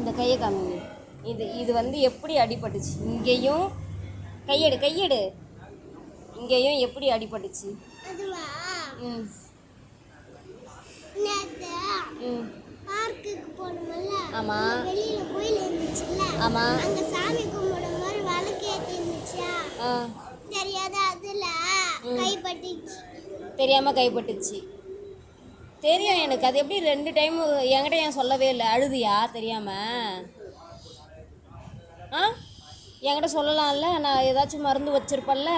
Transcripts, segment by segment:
இந்த கையை காமிங்க. இது இது வந்து எப்படி அடிபட்டுச்சு? இங்கேயும் கையெடு கையெடு. இங்கேயும் எப்படி அடிபட்டுச்சு? ம் ம் பார்க்குக்கு போனோம்ல. ஆமாம் வெளியில கோயில் இருந்துச்சுல்ல. ஆமாம் அங்க சாமி கும்பிடும் போது விளக்கு ஏத்தி இருந்துச்சா. ஆ தெரியாத அதுல கைப்பட்டுச்சு. தெரியாமல் கைப்பட்டுச்சு. தெரியும் எனக்கு. அது எப்படி 2 டைம் என்கிட்ட ஏன் சொல்லவே இல்லை? அழுதியா தெரியாமல்? ஆ என்கிட்ட சொல்லலாம்ல, நான் ஏதாச்சும் மருந்து வச்சுருப்பேன்ல.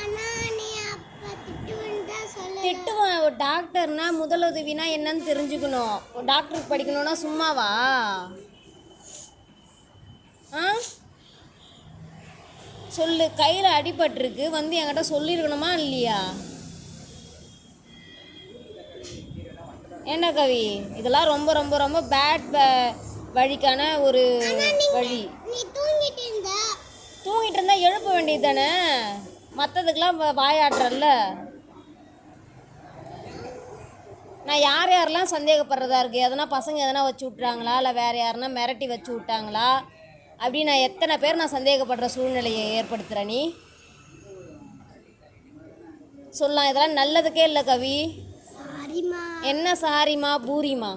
ஆனா நீ அப்ப திட்டுவேன்னு தான் சொல்லல. திட்டுவேன். ஒரு டாக்டர்னா முதலுதவினா என்னன்னு தெரிஞ்சுக்கணும். ஒரு டாக்டருக்கு படிக்கணும்னா சும்மாவா? ஆ சொல்லு. கையில் அடிபட்டிருக்கு வந்து என்கிட்ட சொல்லியிருக்கணுமா இல்லையா? என்ன கவி, இதெல்லாம் ரொம்ப ரொம்ப ரொம்ப பேட் வழிக்கான ஒரு வழி. நீ தூங்கிட்டு இருந்த. தூங்கிட்டு இருந்தால் எழுப்ப வேண்டியது தானே? மற்றதுக்கெலாம் வாயாடுறல்ல. நான் யார் யாரெல்லாம் சந்தேகப்படுறதா இருக்குது? எதனா பசங்க எதனா வச்சு விட்றாங்களா, இல்லை வேறு யாருன்னா மிரட்டி வச்சு விட்டாங்களா அப்படி நான் எத்தனை பேர் நான் சந்தேகப்படுற சூழ்நிலையை ஏற்படுத்துகிறேன். நீ சொல்லலாம். இதெல்லாம் நல்லதுக்கே இல்லை கவி. சாரிமா. என்ன சாரிமா பூரிமா?